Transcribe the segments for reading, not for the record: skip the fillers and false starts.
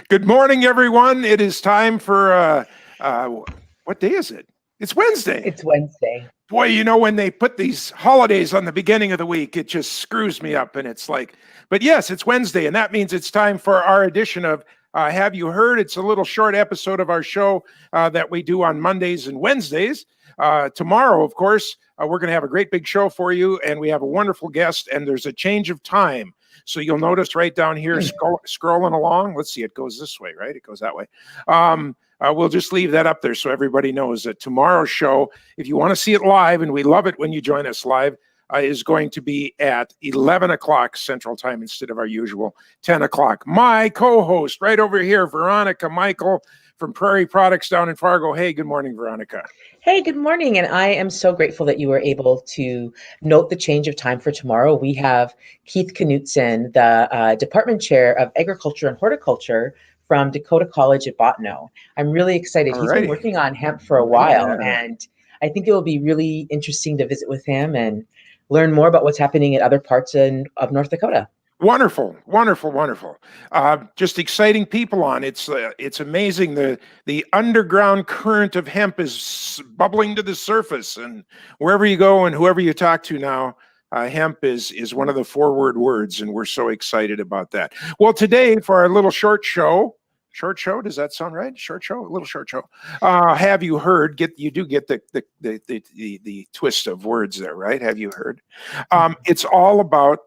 Good morning, everyone. It is time for what day is it? It's Wednesday. It's Wednesday. Boy, you know, when they put these holidays on the beginning of the week, it just screws me up. And it's like, but yes, it's Wednesday, and that means it's time for our edition of Have You Heard? It's a little short episode of our show that we do on Mondays and Wednesdays. Tomorrow, of course, we're going to have a great big show for you, and we have a wonderful guest, and there's a change of time. So you'll notice right down here, scrolling along. Let's see, it goes this way, right? It goes that way. We'll just leave that up there so everybody knows that tomorrow's show, if you want to see it live, and we love it when you join us live, is going to be at 11 o'clock Central Time instead of our usual 10 o'clock. My co-host right over here, Veronica Michael from Prairie Products down in Fargo. Hey, good morning, Veronica. Hey, good morning. And I am so grateful that you were able to note the change of time for tomorrow. We have Keith Knutson, the Department Chair of Agriculture and Horticulture from Dakota College at Bottineau. I'm really excited. He's been working on hemp for a while, and I think it will be really interesting to visit with him and learn more about what's happening in other parts of North Dakota. Wonderful, wonderful, wonderful. Just exciting people on. It's amazing. The underground current of hemp is bubbling to the surface, and wherever you go and whoever you talk to now, hemp is one of the four-word words, and we're so excited about that. Well, today for our little short show, does that sound right? Short show, a little short show. Have you heard? You do get the twist of words there, right? Have you heard? It's all about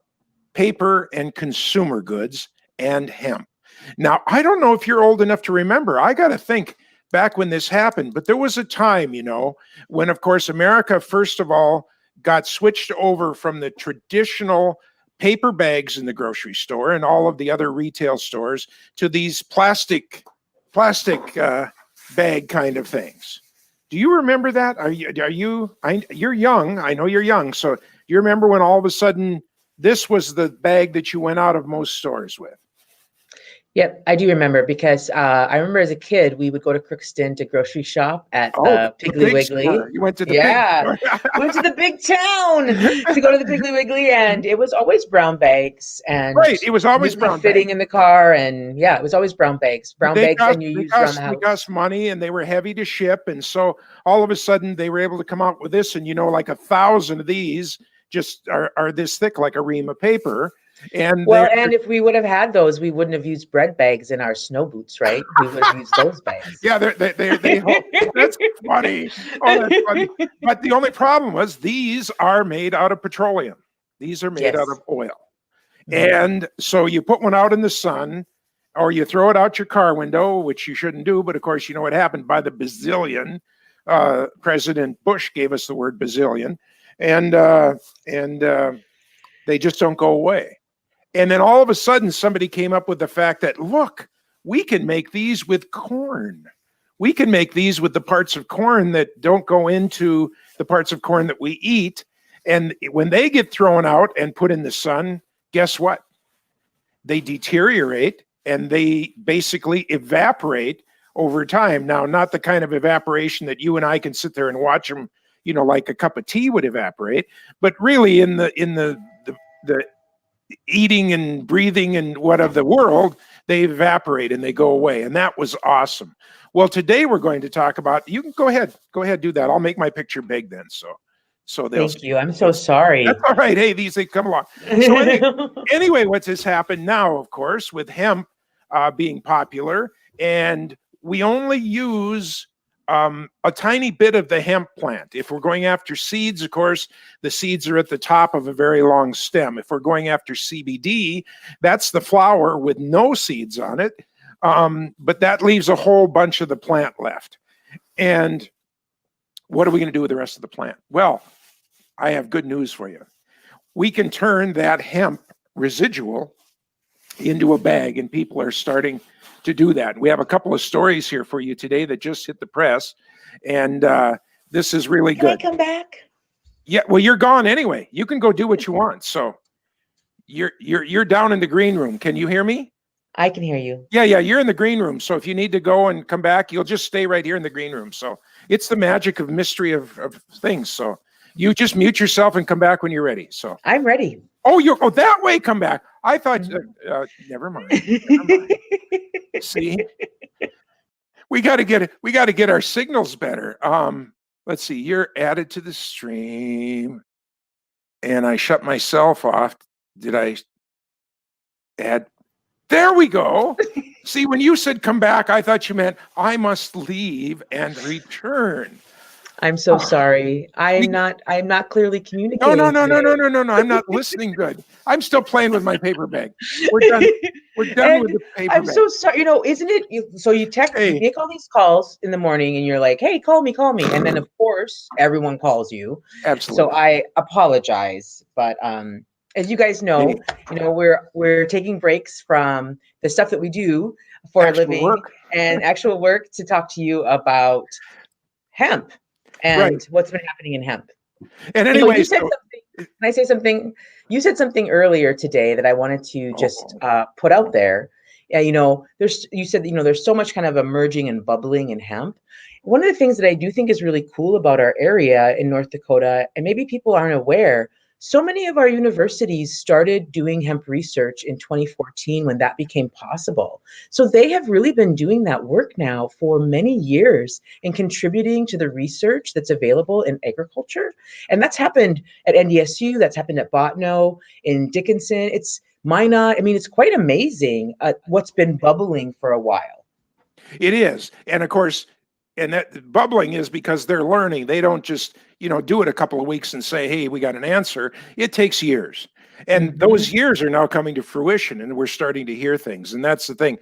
paper and consumer goods and hemp. Now, I don't know if you're old enough to remember. I got to think back when this happened, but there was a time, you know, when, of course, America, first of all, got switched over from the traditional paper bags in the grocery store and all of the other retail stores to these plastic bag kind of things. Do you remember that? You're young. I know you're young. So do you remember when all of a sudden this was the bag that you went out of most stores with? Yep, I do remember because I remember as a kid, we would go to Crookston to grocery shop at Piggly Wiggly. Store. You went to the big store. Went to the big town to go to the Piggly Wiggly, and it was always brown bags. And right, it was always brown fitting in the car, and yeah, it was always brown bags. And you used around the house. They cost money, and they were heavy to ship, and so all of a sudden they were able to come out with this, and like 1,000 of these just are this thick, like a ream of paper. And if we would have had those, we wouldn't have used bread bags in our snow boots, right? We would have used those bags. Yeah, they that's funny. Oh, that's funny. But the only problem was these are made out of petroleum. These are made out of oil. And so you put one out in the sun, or you throw it out your car window, which you shouldn't do. But of course, you know what happened by the bazillion. President Bush gave us the word bazillion, and they just don't go away. And then all of a sudden, somebody came up with the fact that, look, we can make these with corn. We can make these with the parts of corn that don't go into the parts of corn that we eat. And when they get thrown out and put in the sun, guess what? They deteriorate and they basically evaporate over time. Now, not the kind of evaporation that you and I can sit there and watch them, like a cup of tea would evaporate, but really in the eating and breathing and what of the world, they evaporate and they go away. And that was awesome. Well, today we're going to talk about, you can go ahead, do that. I'll make my picture big then. So thank you. I'm so sorry. That's all right. Hey, they come along. So anyway, what's has happened now, of course, with hemp being popular, and we only use a tiny bit of the hemp plant. If we're going after seeds, of course, the seeds are at the top of a very long stem. If we're going after CBD, that's the flower with no seeds on it. But that leaves a whole bunch of the plant left. And what are we going to do with the rest of the plant? Well, I have good news for you. We can turn that hemp residual into a bag, and people are starting to do that. We have a couple of stories here for you today that just hit the press, and this is really good. Can I come back? Yeah, well, you're gone anyway. You can go do what you want. So you're down in the green room. Can you hear me? I can hear you. Yeah, you're in the green room. So if you need to go and come back, you'll just stay right here in the green room. So it's the magic of mystery of things. So you just mute yourself and come back when you're ready. So I'm ready. Oh, that way. Come back. I thought. Never mind. See, we got to get it. We got to get our signals better. Let's see. You're added to the stream, and I shut myself off. Did I add? There we go. See, when you said come back, I thought you meant I must leave and return. I'm so Oh, sorry. I'm we- not clearly no, communicating today. no. I'm not listening good. I'm still playing with my paper bag. We're done. We're done with And the paper I'm bag. so sorry. Isn't it? So you Hey, make all these calls in the morning, and you're like, "Hey, call me," and then of course everyone calls you. So absolutely. I apologize, but as you guys know, Hey, we're taking breaks from the stuff that we do for a actual living work. and actual work to talk to you about hemp Right. and what's been happening in hemp. And You anyway, said so something. Can I say something? You said something earlier today that I wanted to just oh, put out there. Yeah, you said there's so much kind of emerging and bubbling in hemp. One of the things that I do think is really cool about our area in North Dakota, and maybe people aren't aware, so many of our universities started doing hemp research in 2014 when that became possible. So they have really been doing that work now for many years and contributing to the research that's available in agriculture. And that's happened at NDSU, that's happened at Botno, in Dickinson. It's Minot. I mean, it's quite amazing what's been bubbling for a while. it is. And of course, and that bubbling is because they're learning. They don't just, do it a couple of weeks and say, hey, we got an answer. It takes years. And those Mhm. years are now coming to fruition, and we're starting to hear things. And that's the thing.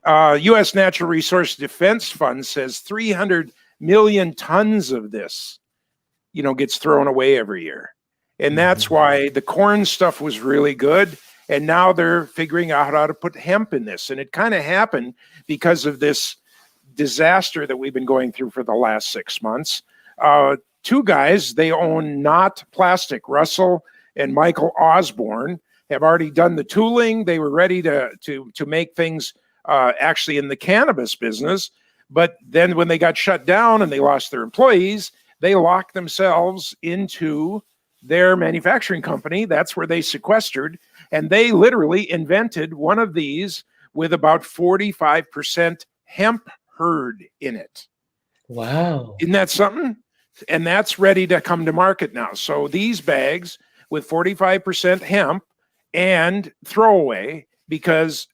U.S. Natural Resource Defense Fund says 300 million tons of this, gets thrown away every year. And that's Mhm. why the corn stuff was really good. And now they're figuring out how to put hemp in this. And it kind of happened because of this disaster that we've been going through for the last 6 months. Two guys, they own Not Plastic, Russell and Michael Osborne, have already done the tooling. They were ready to make things actually in the cannabis business. But then when they got shut down and they lost their employees, they locked themselves into their manufacturing company. That's where they sequestered. And they literally invented one of these with about 45% hemp hurd in it. Wow. Isn't that something? And that's ready to come to market now. So these bags with 45% hemp and throwaway,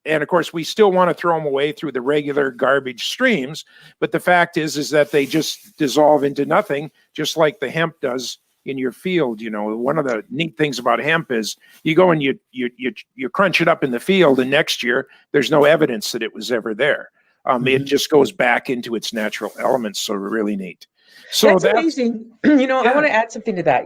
and of course we still want to throw them away through the regular garbage streams, but the fact is that they just dissolve into nothing, just like the hemp does in your field. One of the neat things about hemp is you go and you crunch it up in the field, and next year there's no evidence that it was ever there. It Mhm. just goes back into its natural elements. So really neat. So That's that's amazing. I yeah, want to add something to that.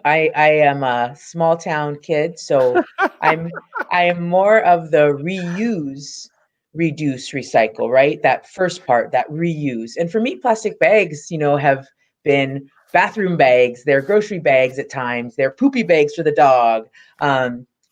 I am a small town kid, so I'm I am more of the reuse, reduce, recycle, right? That first part, that reuse. And for me, plastic bags, have been bathroom bags, they're grocery bags at times, they're poopy bags for the dog.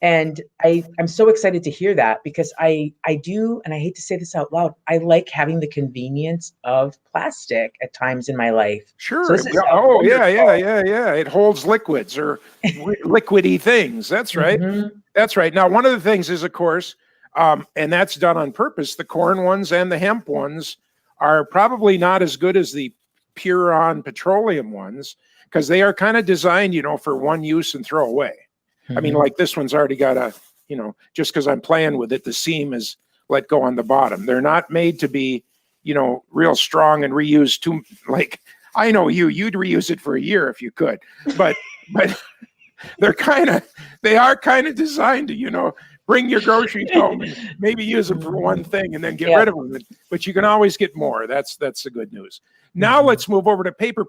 And I'm so excited to hear that because I do, and I hate to say this out loud, I like having the convenience of plastic at times in my life. So sure. this is a Oh, wonderful. yeah. It holds liquids or liquidy things. That's right. Mhm. That's right. Now, one of the things is, of course, and that's done on purpose. The corn ones and the hemp ones are probably not as good as the pure on petroleum ones because they are kind of designed, for one use and throw away. I mean, Mhm. like this one's already got just because I'm playing with it, the seam is let go on the bottom. They're not made to be, real strong and reused too. Like, I know you'd reuse it for a year if you could, but they are kind of designed to, bring your groceries home and maybe use them for one Mhm. thing and then get rid Yep. of them. But you can always get more. That's the good news. Now Mhm. let's move over to paper.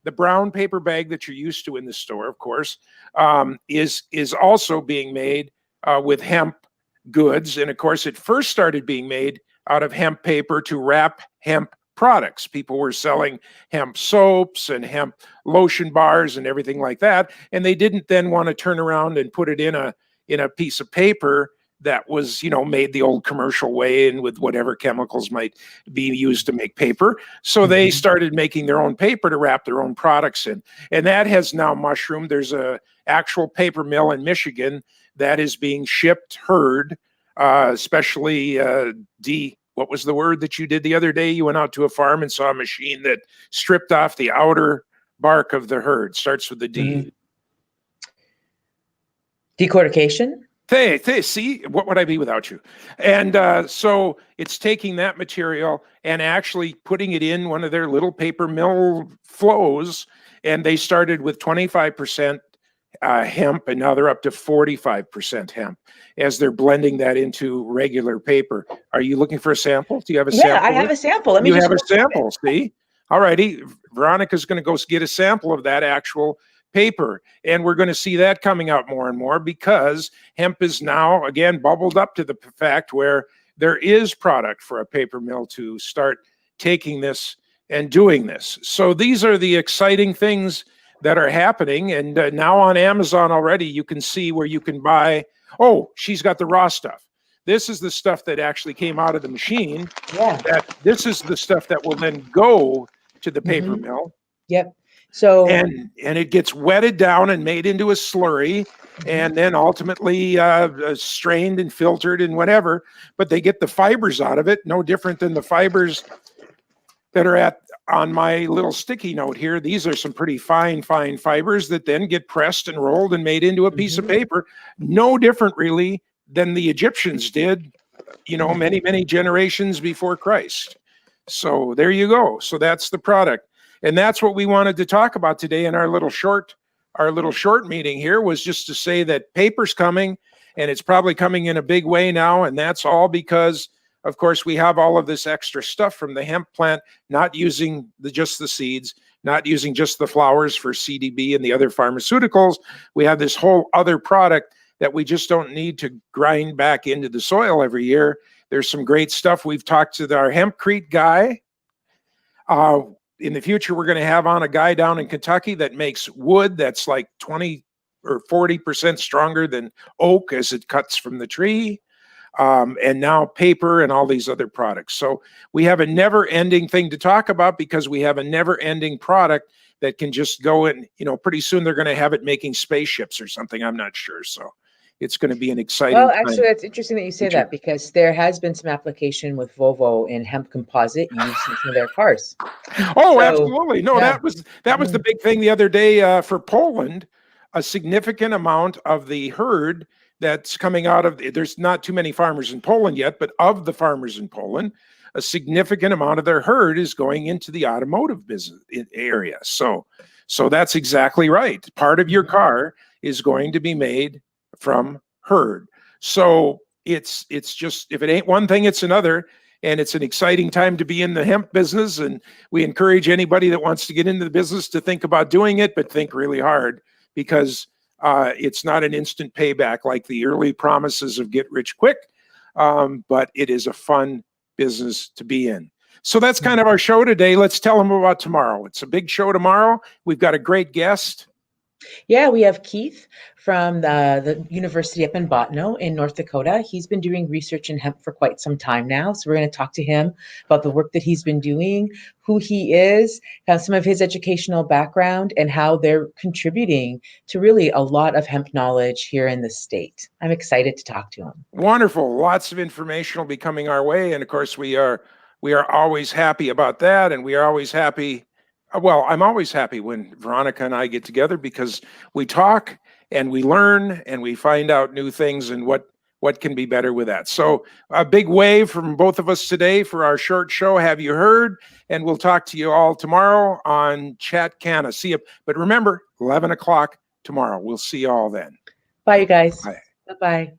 The brown paper bag that you're used to in the store, of course, is also being made with hemp goods. And of course, it first started being made out of hemp paper to wrap hemp products. People were selling hemp soaps and hemp lotion bars and everything like that. And they didn't then want to turn around and put it in a piece of paper that was, made the old commercial way and with whatever chemicals might be used to make paper. So they Mhm. started making their own paper to wrap their own products in. And that has now mushroomed. There's a actual paper mill in Michigan that is being shipped Hurd especially what was the word that you did the other day? You went out to a farm and saw a machine that stripped off the outer bark of the hurd. Starts with the D. Mm-hmm. Decortication? See, what would I be without you? And so it's taking that material and actually putting it in one of their little paper mill flows. And they started with 25% hemp, and now they're up to 45% hemp as they're blending that into regular paper. Are you looking for a sample? Do you have a sample? Yeah, I have a sample. Let me You just have a sample, see? All righty. Veronica's going to go get a sample of that actual paper, and we're going to see that coming out more and more because hemp is now again bubbled up to the fact where there is product for a paper mill to start taking this and doing this. So these are the exciting things that are happening, and now on Amazon already you can see where you can buy. Oh, she's got the raw stuff. This is the stuff that actually came out of the machine. Yeah. This is the stuff that will then go to the paper mill. Yep. So and it gets wetted down and made into a slurry, and then ultimately strained and filtered and whatever. But they get the fibers out of it, no different than the fibers that are on my little sticky note here. These are some pretty fine fibers that then get pressed and rolled and made into a piece of paper. No different really than the Egyptians did, many generations before Christ. So there you go. So that's the product. And that's what we wanted to talk about today in our little short meeting here, was just to say that paper's coming, and it's probably coming in a big way now. And that's all because, of course, we have all of this extra stuff from the hemp plant, not using just the seeds, not using just the flowers for CDB and the other pharmaceuticals. We have this whole other product that we just don't need to grind back into the soil every year. There's some great stuff. We've talked to our hempcrete guy. In the future, we're going to have on a guy down in Kentucky that makes wood that's like 20 or 40% stronger than oak as it cuts from the tree. And now paper and all these other products. So we have a never-ending thing to talk about because we have a never-ending product that can just go in. Pretty soon they're going to have it making spaceships or something. I'm not sure. So it's going to be an exciting time. Actually, that's interesting that you say that, because there has been some application with Volvo in hemp composite used in some of their cars. Oh, absolutely. No, yeah. that was the big thing the other day for Poland. A significant amount of the hurd that's coming out of, there's not too many farmers in Poland yet, but of the farmers in Poland, a significant amount of their hurd is going into the automotive business area. So that's exactly right. Part of your car is going to be made from hurd. So it's just, if it ain't one thing, it's another. And it's an exciting time to be in the hemp business. And we encourage anybody that wants to get into the business to think about doing it, but think really hard, because it's not an instant payback like the early promises of get rich quick, but it is a fun business to be in. So that's kind of our show today. Let's tell them about tomorrow. It's a big show tomorrow. We've got a great guest. Yeah, we have Keith from the university up in Botno in North Dakota. He's been doing research in hemp for quite some time now. So we're going to talk to him about the work that he's been doing, who he is, some of his educational background, and how they're contributing to really a lot of hemp knowledge here in the state. I'm excited to talk to him. Wonderful. Lots of information will be coming our way. And of course, we are always happy about that. And we are always happy. Well, I'm always happy when Veronica and I get together, because we talk and we learn and we find out new things and what can be better with that. So a big wave from both of us today for our short show, Have You Heard? And we'll talk to you all tomorrow on Chat CANNA. See you. But remember, 11 o'clock tomorrow. We'll see you all then. Bye, you guys. Bye. Bye-bye.